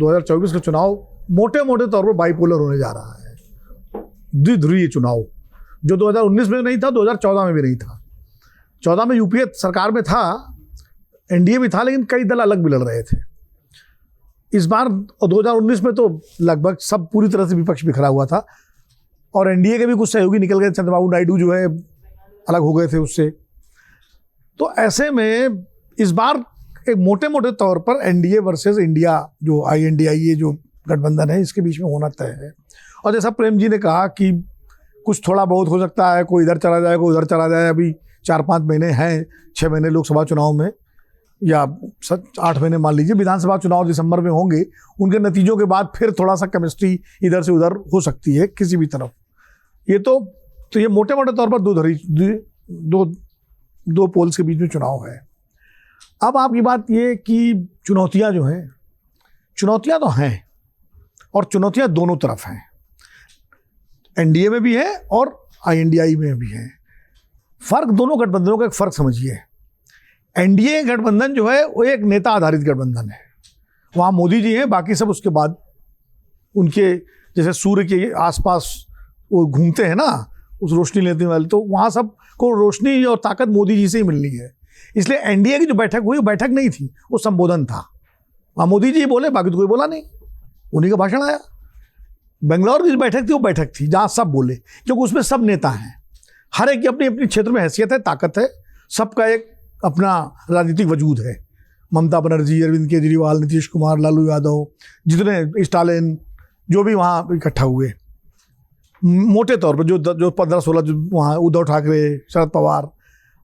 2024 का चुनाव मोटे मोटे तौर पर बाइपोलर होने जा रहा है, द्विध्रुवीय चुनाव। जो 2019 में नहीं था, 2014 में भी नहीं था। 14 में यूपीए सरकार में था, एनडीए भी था, लेकिन कई दल अलग भी लड़ रहे थे। इस बार 2019 में तो लगभग सब पूरी तरह से विपक्ष बिखरा हुआ था और एनडीए के भी कुछ सहयोगी निकल गए। चंद्रबाबू नायडू जो है अलग हो गए थे उससे। तो ऐसे में इस बार एक मोटे मोटे तौर पर एनडीए वर्सेस इंडिया, जो INDIA जो गठबंधन है, इसके बीच में होना तय है। और जैसा प्रेम जी ने कहा कि कुछ थोड़ा बहुत हो सकता है, कोई इधर चला जाए, कोई उधर चला जाए। अभी 4-5 महीने हैं, 6 महीने लोकसभा चुनाव में, या 8 महीने मान लीजिए। विधानसभा चुनाव दिसंबर में होंगे, उनके नतीजों के बाद फिर थोड़ा सा केमिस्ट्री इधर से उधर हो सकती है किसी भी तरफ। ये तो ये मोटे मोटे तौर पर दो पोल्स के बीच में चुनाव है। अब आपकी बात ये कि चुनौतियां जो हैं, चुनौतियां तो हैं और चुनौतियां दोनों तरफ हैं, एनडीए में भी है और INDIA में भी है। फर्क दोनों गठबंधनों का एक फर्क समझिए। एनडीए गठबंधन जो है वो एक नेता आधारित गठबंधन है। वहाँ मोदी जी हैं, बाकी सब उसके बाद उनके जैसे सूर्य के आसपास वो घूमते हैं ना, उस रोशनी लेने वाले, तो वहाँ सब को रोशनी और ताकत मोदी जी से ही मिलनी है। इसलिए एनडीए की जो बैठक हुई, वो बैठक नहीं थी, वो संबोधन था। वहाँ मोदी जी बोले, बाकी तो कोई बोला नहीं, उन्हीं का भाषण आया। बेंगलोर की जो बैठक थी, वो बैठक थी जहाँ सब बोले, क्योंकि उसमें सब नेता हैं, हर एक की अपनी अपनी क्षेत्र में हैसियत है, ताकत है, सबका एक अपना राजनीतिक वजूद है। ममता बनर्जी, अरविंद केजरीवाल, नीतीश कुमार, लालू यादव, जितने स्टालिन, जो भी वहाँ इकट्ठा हुए, मोटे तौर पर जो 15-16 जो वहाँ, उद्धव ठाकरे, शरद पवार,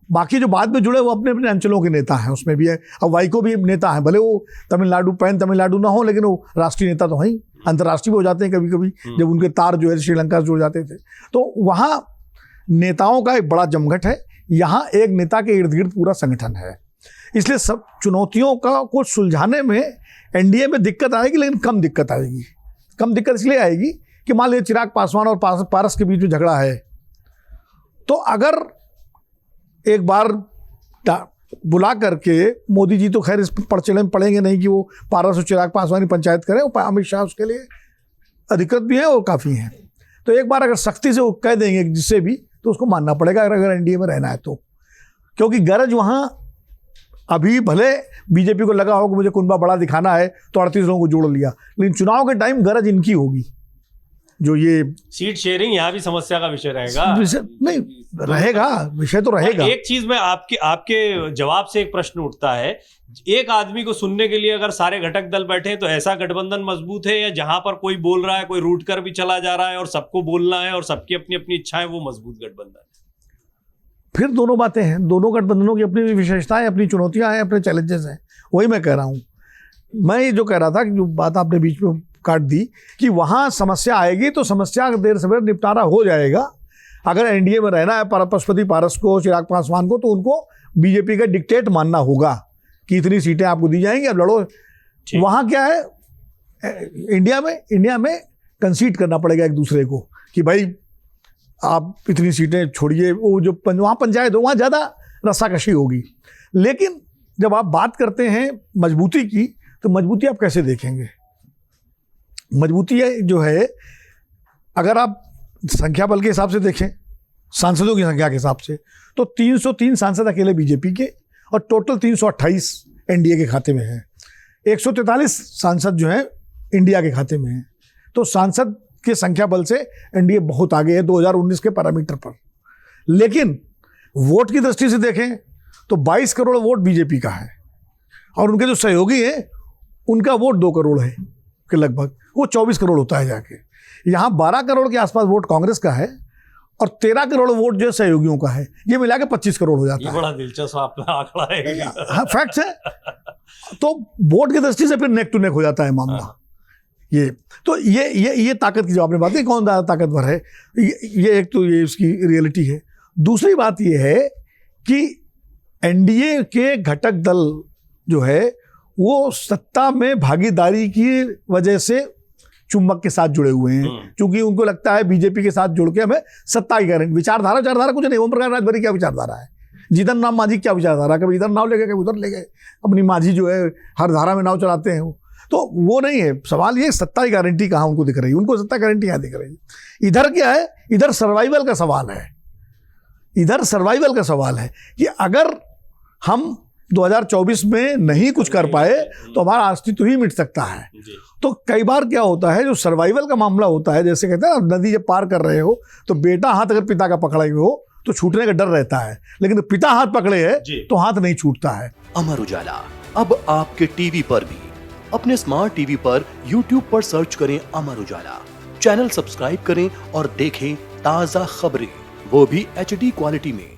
बाकी जो बाद में जुड़े वो अपने अपने अंचलों के नेता हैं, उसमें भी है। अब वाइको भी नेता हैं, भले वो तमिलनाडु ना हो, लेकिन वो राष्ट्रीय नेता तो हैं, अंतर्राष्ट्रीय भी हो जाते हैं कभी कभी, जब उनके तार जो है श्रीलंका से जुड़ जाते थे। तो वहाँ नेताओं का एक बड़ा जमघट है, यहाँ एक नेता के इर्द गिर्द पूरा संगठन है। इसलिए सब चुनौतियों को सुलझाने में एनडीए में दिक्कत आएगी, लेकिन कम दिक्कत आएगी। कम दिक्कत इसलिए आएगी कि मान लीजिए चिराग पासवान और पारस के बीच में झगड़ा है, तो अगर एक बार बुला करके मोदी जी तो खैर इस पर्चले में पड़ेंगे नहीं कि वो पारस और चिराग पासवान की पंचायत करें, अमित शाह उसके लिए अधिकृत भी है और काफ़ी हैं। तो एक बार अगर सख्ती से वो कह देंगे जिससे भी, तो उसको मानना पड़ेगा अगर एनडीए में रहना है तो। क्योंकि गरज वहाँ अभी भले बीजेपी को लगा हो कि मुझे कुनबा बड़ा दिखाना है तो 38 लोगों को जोड़ लिया, लेकिन चुनाव के टाइम गरज इनकी होगी। जो ये सीट शेयरिंग यहाँ भी समस्या का विषय रहेगा। नहीं रहेगा, विषय तो रहेगा। एक चीज में आपके जवाब से एक प्रश्न उठता है, एक आदमी को सुनने के लिए अगर सारे घटक दल बैठे तो ऐसा गठबंधन मजबूत है, या जहां पर कोई बोल रहा है, कोई रूट कर भी चला जा रहा है और सबको बोलना है और सबकी अपनी अपनी इच्छाएं, वो मजबूत गठबंधन है? फिर दोनों बातें हैं, दोनों गठबंधनों की अपनी विशेषताएं, अपनी चुनौतियां हैं, अपने चैलेंजेस हैं। वही मैं कह रहा हूँ। मैं ये जो कह रहा था कि जो बात आपने बीच में काट दी कि वहाँ समस्या आएगी, तो समस्या का देर सवेर निपटारा हो जाएगा। अगर एनडीए में रहना है पशुपति पारस को, चिराग पासवान को, तो उनको बीजेपी का डिक्टेट मानना होगा कि इतनी सीटें आपको दी जाएंगी, अब लड़ो। वहाँ क्या है, इंडिया में कंसीड करना पड़ेगा एक दूसरे को कि भाई आप इतनी सीटें छोड़िए, वो जो वहाँ पंचायत हो, वहाँ ज़्यादा रस्साकशी होगी। लेकिन जब आप बात करते हैं मजबूती की, तो मजबूती आप कैसे देखेंगे? मजबूती जो है, अगर आप संख्या बल के हिसाब से देखें, सांसदों की संख्या के हिसाब से, तो 303 सांसद अकेले बीजेपी के और टोटल 328 एनडीए के खाते में हैं। 143 सांसद जो हैं इंडिया के खाते में हैं। तो सांसद के संख्या बल से एनडीए बहुत आगे है 2019 के पैरामीटर पर। लेकिन वोट की दृष्टि से देखें तो 22 करोड़ वोट बीजेपी का है और उनके जो सहयोगी हैं उनका वोट 2 करोड़ है के लगभग, वो 24 करोड़ होता है जाके। यहाँ 12 करोड़ के आसपास वोट कांग्रेस का है और 13 करोड़ वोट जो सहयोगियों का है, ये मिला के 25 करोड़ हो जाता है। बड़ा दिलचस्प आंकड़ा है। हाँ, फैक्ट है। तो वोट की दृष्टि से फिर नेक टू नेक हो जाता है मामला। ये तो ये ताकत की जो आपने बात की, कौन ज़्यादा ताकतवर है, ये एक तो ये इसकी रियलिटी है। दूसरी बात ये है कि एनडीए के घटक दल जो है वो सत्ता में भागीदारी की वजह से चुंबक के साथ जुड़े हुए हैं, क्योंकि उनको लगता है बीजेपी के साथ जुड़ के हमें सत्ता ही करें। विचारधारा कुछ नहीं। ओम प्रकाश राजभरी क्या विचारधारा है, जीतन राम मांझी क्या विचारधारा, कभी इधर नाव ले गए कभी उधर ले गए। अपनी मांझी जो है हर धारा में नाव चलाते हैं वो। तो वो नहीं है सवाल, ये सत्ता की गारंटी कहाँ उनको दिख रही है, उनको सत्ता गारंटी यहाँ दिख रही है। इधर क्या है, इधर सर्वाइवल का सवाल है, इधर सर्वाइवल का सवाल है कि अगर हम 2024 में नहीं कुछ कर पाए तो हमारा अस्तित्व ही मिट सकता है। तो कई बार क्या होता है, जो सर्वाइवल का मामला होता है, जैसे कहते हैं ना, नदी जब पार कर रहे हो तो बेटा हाथ अगर पिता का पकड़े हुए हो तो छूटने का डर रहता है, लेकिन पिता हाथ पकड़े है तो हाथ नहीं छूटता है। अमर उजाला अब आपके टीवी पर भी। अपने स्मार्ट टीवी पर YouTube पर सर्च करें अमर उजाला, चैनल सब्सक्राइब करें और देखें ताजा खबरें, वो भी HD क्वालिटी में।